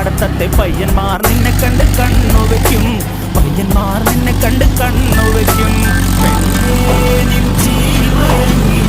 പാടത്തത്തെ പയ്യന്മാർ നിന്നെ കണ്ട് കണ്ണു വെക്കും, പയ്യന്മാർ നിന്നെ കണ്ട് കണ്ണു വെക്കും. പെണ്ണേ നിൻ ജീവയങ്ങി